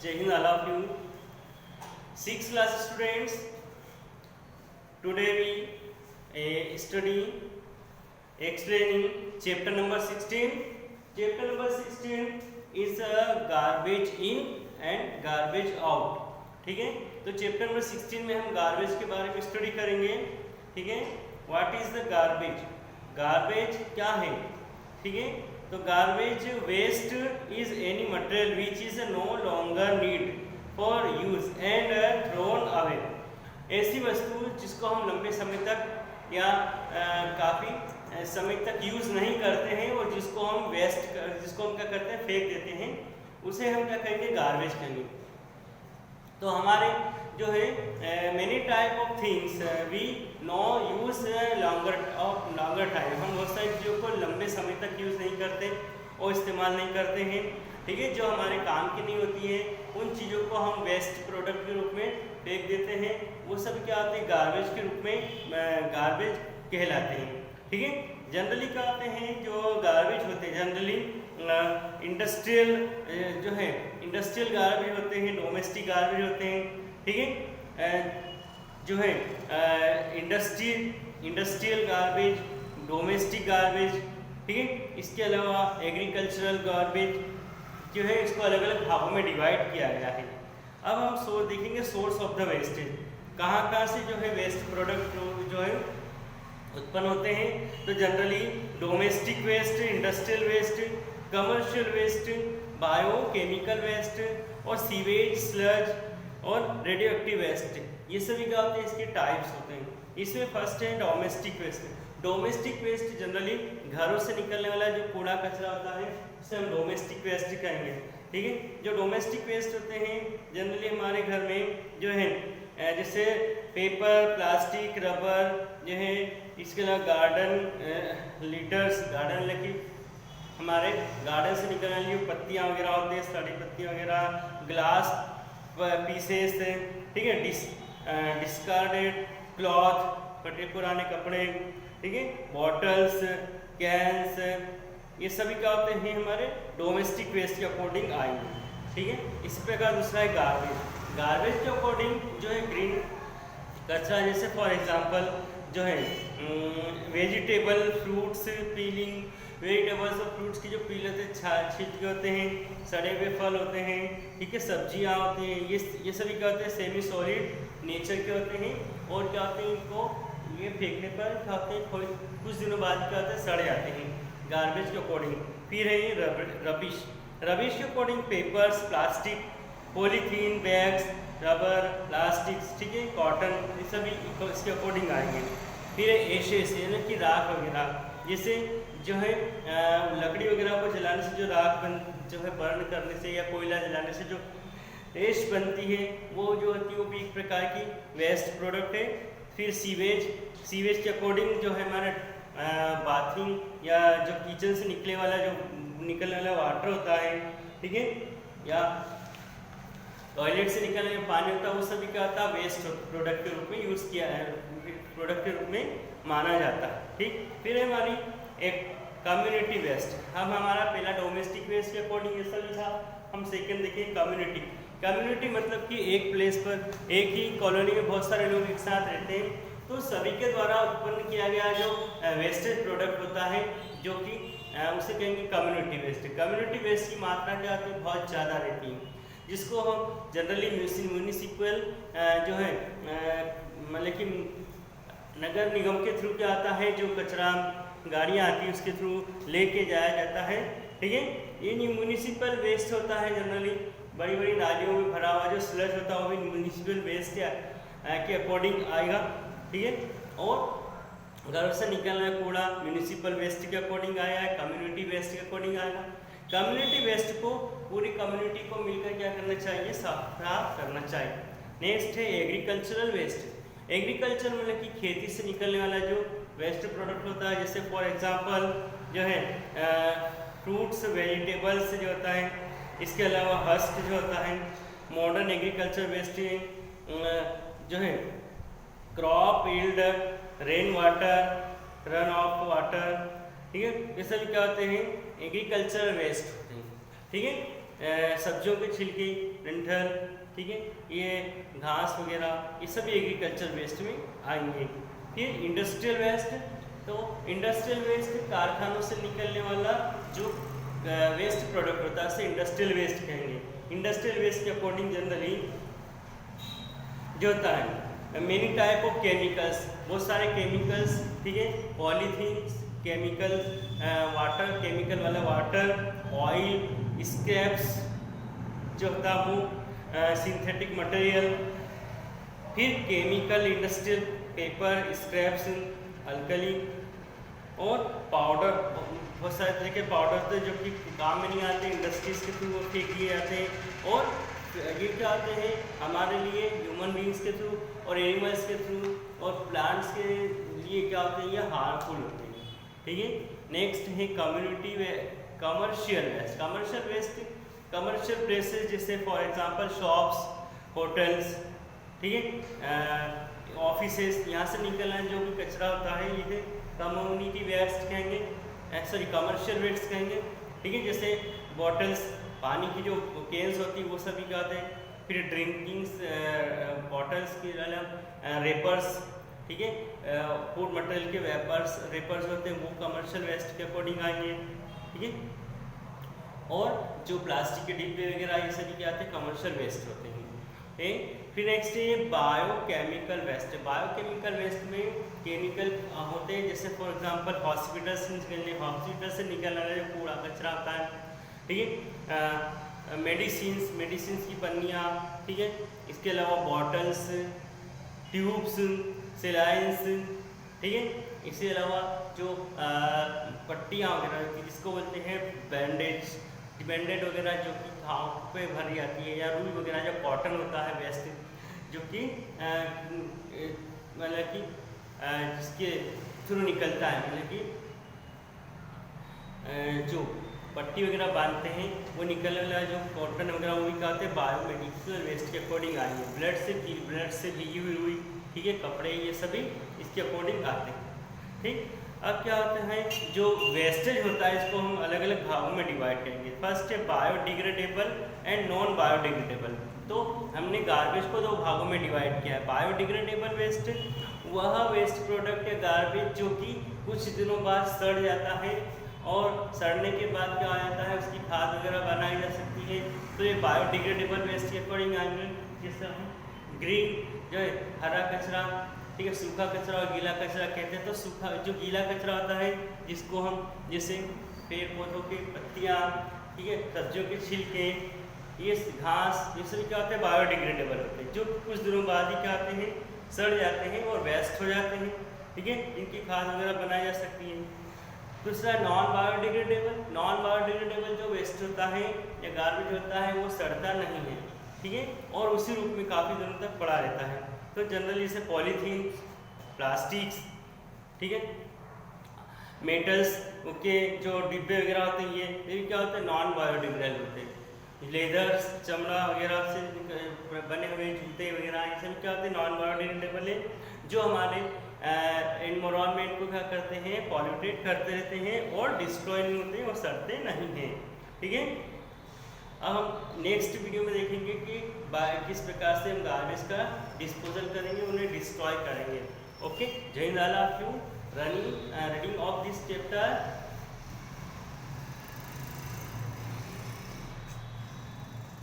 Jai Hind all of you. 6th class students, today we study explaining chapter number 16. Chapter number 16 is garbage in and garbage out. ठीक है, तो chapter number 16 में हम garbage के बारे में study करेंगे. ठीक है, what is the garbage? Garbage क्या है? ठीक है, तो garbage waste is any material which is no longer need for use and thrown away. ऐसी वस्तु जिसको हम लंबे समय तक या काफ़ी समय तक यूज़ नहीं करते हैं और जिसको हम जिसको हम क्या करते हैं, फेंक देते हैं, उसे हम क्या कहेंगे, गार्बेज कहेंगे. तो हमारे जो है many type of things we no use longer time. हम बहुत सारी चीज़ों को लंबे समय तक यूज़ नहीं करते और इस्तेमाल नहीं करते हैं. ठीक है, जो हमारे काम की नहीं होती है उन चीज़ों को हम वेस्ट प्रोडक्ट के रूप में फेंक देते हैं. वो सब क्या होते हैं, गार्बेज के रूप में गार्बेज कहलाते हैं. ठीक है, जनरली क्या होते हैं जो गार्बेज होते हैं, जनरली इंडस्ट्रियल जो है इंडस्ट्रियल गार्बेज होते हैं, डोमेस्टिक गार्बेज होते हैं. ठीक है, जो है इंडस्ट्रियल गार्बेज, डोमेस्टिक गार्बेज. ठीक है, इसके अलावा एग्रीकल्चरल गार्बेज जो है इसको अलग अलग भागों में डिवाइड किया गया है. अब हम देखेंगे सोर्स ऑफ द वेस्टेज, कहाँ से जो है वेस्ट प्रोडक्ट जो है उत्पन्न होते हैं. तो generally domestic waste, industrial waste, commercial waste, biochemical waste और सीवेज, स्लज और रेडियो एक्टिव वेस्ट. ये सभी क्या होते हैं, इसके टाइप्स होते हैं. इसमें फर्स्ट है domestic waste. Domestic waste generally घरों से निकलने वाला जो कूड़ा कचरा होता है उसे हम डोमेस्टिक वेस्ट कहेंगे. ठीक है, जो डोमेस्टिक वेस्ट होते हैं जनरली हमारे घर में जो है जैसे पेपर, प्लास्टिक, रबर जो है, इसके अलावा गार्डन लीटर्स, गार्डन लगी हमारे गार्डन से निकलने वाली पत्तियाँ वगैरह होते हैं, सड़ी पत्तियाँ वगैरह, ग्लास पीसेस. ठीक है, डिस्कार्डेड क्लॉथ, फटे पुराने कपड़े. ठीक है, बॉटल्स, कैंस, ये सभी क्या होते हैं हमारे डोमेस्टिक वेस्ट के अकॉर्डिंग आएंगे. ठीक है, इसी प्रकार दूसरा है गार्बेज. गार्बेज के अकॉर्डिंग जो है ग्रीन कचरा, जैसे फॉर एग्जांपल जो है वेजिटेबल, फ्रूट्स पीलिंग, वेजिटेबल्स और फ्रूट्स की जो पील होते हैं, छिलके होते हैं, सड़े हुए फल होते हैं. ठीक है, सब्जियां होती हैं, ये सभी क्या होते हैं, सेमी सॉलिड नेचर के होते हैं. और क्या होते हैं, इनको ये फेंकने पर क्या होते हैं, कुछ दिनों बाद क्या होते हैं, सड़ जाते हैं गार्बेज के अकॉर्डिंग. फिर है ये रबिश. रबिश के according papers, plastic, polythene bags, rubber, plastics. ठीक है, कॉटन, ये सभी इसके अकॉर्डिंग आएंगे. फिर एशेस यानी कि राख वगैरह, जैसे जो है लकड़ी वगैरह को जलाने से जो राख जो है बर्न करने से या कोयला जलाने से जो एश बनती है वो जो होती है वो भी एक प्रकार की वेस्ट प्रोडक्ट है. फिर सीवेज के अकॉर्डिंग जो है हमारा बाथरूम या जो किचन से निकलने वाला वाटर होता है. ठीक है, या टॉयलेट से निकलने वाला पानी होता है, वो सभी क्या होता है, वेस्ट प्रोडक्ट के रूप में यूज़ किया है, प्रोडक्ट के रूप में माना जाता है. ठीक, फिर है हमारी एक कम्युनिटी वेस्ट. हम हमारा पहला डोमेस्टिक वेस्ट के अकॉर्डिंग ये सब था. हम सेकंड देखें कम्युनिटी. कम्युनिटी मतलब कि एक प्लेस पर एक ही कॉलोनी में बहुत सारे लोग एक साथ रहते हैं, तो सभी के द्वारा उत्पन्न किया गया जो वेस्टेज प्रोडक्ट होता है जो कि उसे कहेंगे कम्युनिटी वेस्ट. कम्युनिटी वेस्ट की मात्रा क्या होती है, बहुत ज़्यादा रहती है, जिसको हम जनरली म्यूनिसिपल जो है मतलब कि नगर निगम के थ्रू क्या आता है, जो कचरा गाड़ियाँ आती हैं उसके थ्रू लेके जाया जाता है. ठीक है, ये म्यूनिसिपल वेस्ट होता है. जनरली बड़ी बड़ी नालियों में भरा हुआ जो स्लज होता है वो भी म्यूनिसिपल वेस्ट के अकॉर्डिंग आएगा. ठीक है, और घर से निकलने वाला कूड़ा म्यूनिसिपल वेस्ट के अकॉर्डिंग आया है, कम्युनिटी वेस्ट के अकॉर्डिंग आएगा. कम्युनिटी वेस्ट को पूरी कम्युनिटी को मिलकर क्या करना चाहिए, साफ करना चाहिए. नेक्स्ट है एग्रीकल्चरल वेस्ट. एग्रीकल्चर मतलब कि खेती से निकलने वाला जो वेस्ट प्रोडक्ट होता है, जैसे फॉर एग्जांपल जो है फ्रूट्स, वेजिटेबल्स जो होता है, इसके अलावा हस्क जो होता है. मॉडर्न एग्रीकल्चर वेस्ट जो है crop yield, rain water, run of water. ठीक है, ये सभी क्या होते हैं, एग्रीकल्चर वेस्ट होते हैं. ठीक है, सब्जियों के छिलके, डंठल, ठीक है, ये घास वगैरह, ये सभी एग्रीकल्चर वेस्ट में आएंगे। फिर इंडस्ट्रियल वेस्ट, तो इंडस्ट्रियल वेस्ट कारखानों से निकलने वाला जो वेस्ट प्रोडक्ट होता है उसे इंडस्ट्रियल वेस्ट कहेंगे। इंडस्ट्रियल वेस्ट के अकॉर्डिंग जनरली जो होता है मेनी टाइप ऑफ केमिकल्स, बहुत सारे केमिकल्स, ठीक है, पॉलीथीन केमिकल, वाटर केमिकल वाला वाटर, ऑयल, स्क्रैप्स जो होता है वो, सिंथेटिक मटेरियल, फिर chemical industrial, paper, scraps, alkali और पाउडर, बहुत सारे तरह के पाउडर थे जो कि काम में नहीं आते, इंडस्ट्रीज के थ्रू वो फेंक दिए जाते हैं। और ये क्या आते हैं हमारे लिए ह्यूमन बींग्स के थ्रू और एनिमल्स के थ्रू और प्लांट्स के लिए क्या होते हैं, ये हार्मफुल होते हैं, ठीक है। नेक्स्ट है community commercial waste. Commercial waste commercial places जैसे फॉर एग्जांपल शॉप्स, होटल्स, ठीक है, ऑफिसेस, यहाँ से निकलना जो भी कचरा होता है ये कम्युनिटी वेस्ट कहेंगे, सॉरी कमर्शियल वेस्ट कहेंगे, ठीक है। जैसे बॉटल्स, पानी की जो केन्स होती है वो सभी क्या होते हैं। फिर ड्रिंकिंग बॉटल्स के रेपर्स, ठीक है, फूड मटेरियल के रेपर्स होते हैं वो कमर्शियल वेस्ट के अकॉर्डिंग आएंगे, ठीक है। और जो प्लास्टिक के डिब्बे वगैरह ये सभी क्या आते हैं, कमर्शियल वेस्ट होते हैं, ठीक। फिर नेक्स्ट है बायोकेमिकल वेस्ट। बायोकेमिकल वेस्ट में केमिकल होते हैं, जैसे फॉर एग्जांपल हॉस्पिटल से निकलने वाला जो कूड़ा कचरा होता है, ठीक है, मेडिसिन की पन्नियाँ, ठीक है, इसके अलावा बॉटल्स, ट्यूब्स, सिलाइंस, ठीक है, इसके अलावा जो पट्टियाँ वगैरह जिसको बोलते हैं बैंडेज वगैरह जो कि घाव पे भरी जाती है, या रुई वगैरह जो कॉटन होता है वेस्ट जो कि मतलब कि जिसके थ्रू निकलता है, मतलब कि जो पट्टी वगैरह बांधते हैं वो निकलने वाला जो कॉटन वगैरह वो भी क्या होते हैं बायोमेडिकल वेस्ट के अकॉर्डिंग आएंगे। ब्लड से भीगी हुई रुई, ठीक है, कपड़े, ये सभी इसके अकॉर्डिंग आते हैं, ठीक। अब क्या होता है जो वेस्टेज होता है इसको हम अलग अलग भागों में डिवाइड करेंगे। फर्स्ट है बायोडिग्रेडेबल एंड नॉन बायोडिग्रेडेबल। तो हमने गार्बेज को दो भागों में डिवाइड किया है। बायोडिग्रेडेबल वेस्ट वह वेस्ट प्रोडक्ट या गार्बेज जो कि कुछ दिनों बाद सड़ जाता है और सड़ने के बाद क्या आ जाता है उसकी खाद वगैरह बनाई जा सकती है, तो ये बायोडिग्रेडेबल वेस्ट के अकॉर्डिंग आएंगे। जैसे हम ग्रीन जो है हरा कचरा, ठीक है, सूखा कचरा और गीला कचरा कहते हैं। तो सूखा जो गीला कचरा होता है जिसको हम जैसे पेड़ पौधों की पत्तियाँ, ठीक है, सब्जियों के छिलके, ये घास, ये सभी क्या होते हैं बायोडिग्रेडेबल होते हैं, जो कुछ दिनों बाद ही क्या आते हैं सड़ जाते हैं और वेस्ट हो जाते हैं, ठीक है, इनकी खाद वगैरह बनाई जा सकती है। दूसरा नॉन बायोडिग्रेडेबल जो वेस्ट होता है या गार्बेज होता है वो सड़ता नहीं है, ठीक है, और उसी रूप में काफ़ी दिनों तक पड़ा रहता है। तो जनरली इसे पॉलीथीन, प्लास्टिक्स, ठीक है, मेटल्स के जो डिब्बे वगैरह होते हैं ये क्या होते हैं नॉन बायोडिग्रेडेबल होते हैं। लेदर्स, चमड़ा वगैरह से बने हुए जूते वगैरह ये सब क्या होते हैं नॉन बायोडिग्रेडेबल है, जो हमारे एनवायरनमेंट को क्या करते हैं पॉल्यूटेट करते रहते हैं और डिस्ट्रॉय नहीं होते और सड़ते नहीं हैं, ठीक है। अब हम नेक्स्ट वीडियो में देखेंगे कि किस प्रकार से हम गार्बेज का डिस्पोजल करेंगे, उन्हें डिस्ट्रॉय करेंगे। ओके, जय Hind, all of you reading of this chapter